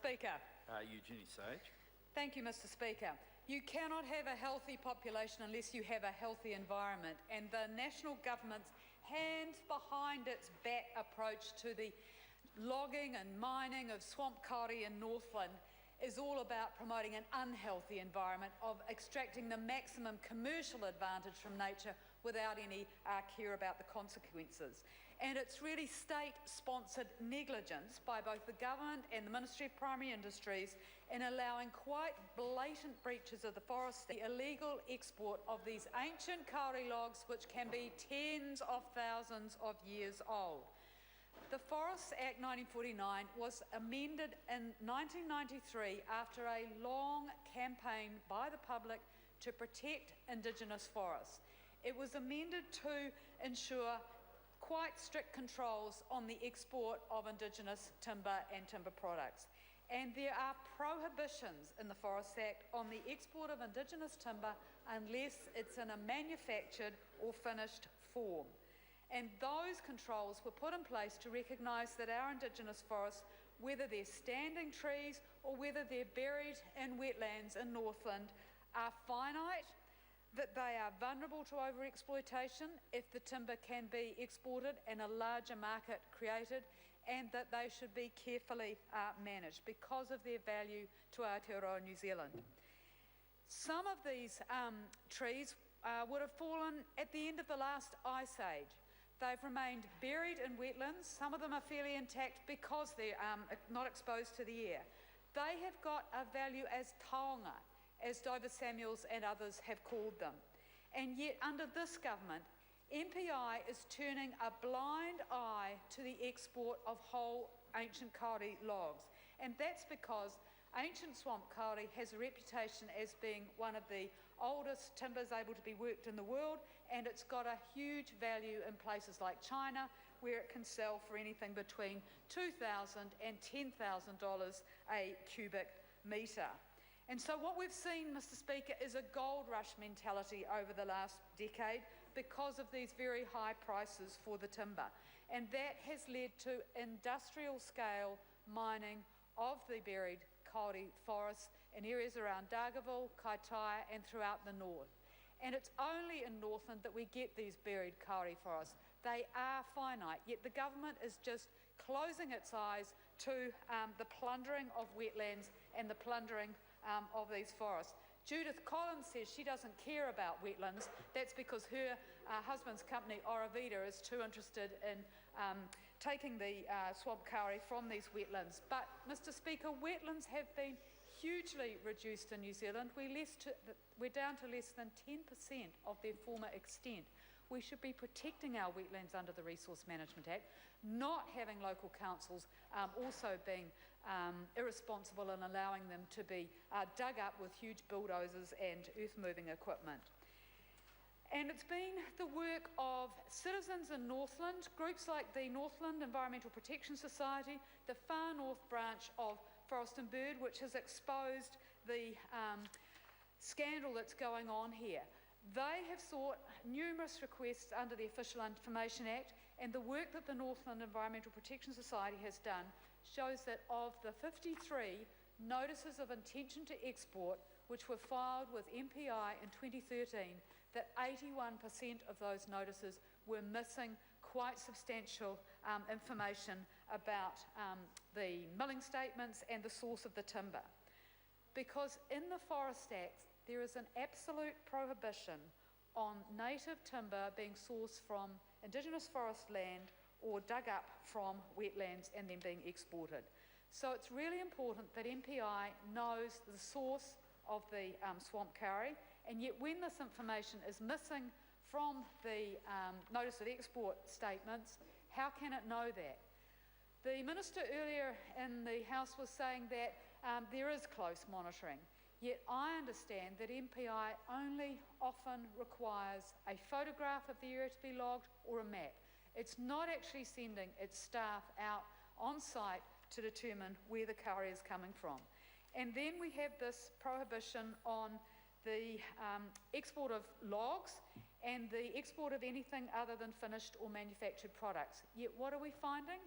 Speaker. Eugenie Sage. Thank you, Mr. Speaker. You cannot have a healthy population unless you have a healthy environment, and the national government's hands behind its back approach to the logging and mining of swamp kauri in Northland is all about promoting an unhealthy environment of extracting the maximum commercial advantage from nature without any care about the consequences. And it's really state-sponsored negligence by both the government and the Ministry of Primary Industries in allowing quite blatant breaches of the forest, the illegal export of these ancient kauri logs which can be tens of thousands of years old. The Forests Act 1949 was amended in 1993 after a long campaign by the public to protect Indigenous forests. It was amended to ensure quite strict controls on the export of Indigenous timber and timber products. And there are prohibitions in the Forests Act on the export of Indigenous timber unless it's in a manufactured or finished form. And those controls were put in place to recognise that our Indigenous forests, whether they're standing trees or whether they're buried in wetlands in Northland, are finite, that they are vulnerable to overexploitation if the timber can be exported and a larger market created, and that they should be carefully managed because of their value to Aotearoa New Zealand. Some of these trees would have fallen at the end of the last ice age. They've remained buried in wetlands. Some of them are fairly intact because they're not exposed to the air. They have got a value as taonga, as Dover Samuels and others have called them. And yet, under this government, MPI is turning a blind eye to the export of whole ancient kauri logs. And that's because ancient swamp kauri has a reputation as being one of the oldest timbers able to be worked in the world, and it's got a huge value in places like China, where it can sell for anything between $2,000 and $10,000 a cubic metre. And so what we've seen, Mr. Speaker, is a gold rush mentality over the last decade because of these very high prices for the timber. And that has led to industrial scale mining of the buried kauri forests in areas around Dargaville, Kaitaia and throughout the north. And it's only in Northland that we get these buried kauri forests. They are finite, yet the government is just closing its eyes to the plundering of wetlands and the plundering of these forests. Judith Collins says she doesn't care about wetlands. That's because her husband's company, Oravida, is too interested in taking the swamp kauri from these wetlands. But, Mr. Speaker, wetlands have been hugely reduced in New Zealand. We're down to less than 10% of their former extent. We should be protecting our wetlands under the Resource Management Act, not having local councils also being irresponsible and allowing them to be dug up with huge bulldozers and earth-moving equipment. And it's been the work of citizens in Northland, groups like the Northland Environmental Protection Society, the Far North branch of Forest and Bird, which has exposed the scandal that's going on here. They have sought numerous requests under the Official Information Act, and the work that the Northland Environmental Protection Society has done shows that of the 53 notices of intention to export which were filed with MPI in 2013, that 81% of those notices were missing quite substantial information about the milling statements and the source of the timber. Because in the Forest Act, there is an absolute prohibition on native timber being sourced from Indigenous forest land or dug up from wetlands and then being exported. So it's really important that MPI knows the source of the swamp kauri, and yet when this information is missing from the notice of export statements, how can it know that? The Minister earlier in the House was saying that there is close monitoring. Yet I understand that MPI only often requires a photograph of the area to be logged or a map. It's not actually sending its staff out on site to determine where the kauri is coming from. And then we have this prohibition on the export of logs and the export of anything other than finished or manufactured products. Yet what are we finding?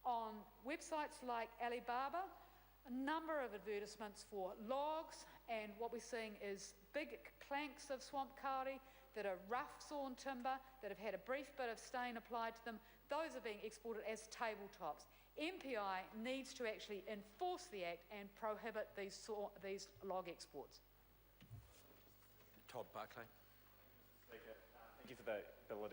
On websites like Alibaba, a number of advertisements for logs, and what we're seeing is big planks of swamp kauri that are rough sawn timber that have had a brief bit of stain applied to them. Those are being exported as tabletops. MPI needs to actually enforce the Act and prohibit these log exports. Todd Barclay. Speaker, thank you for the ability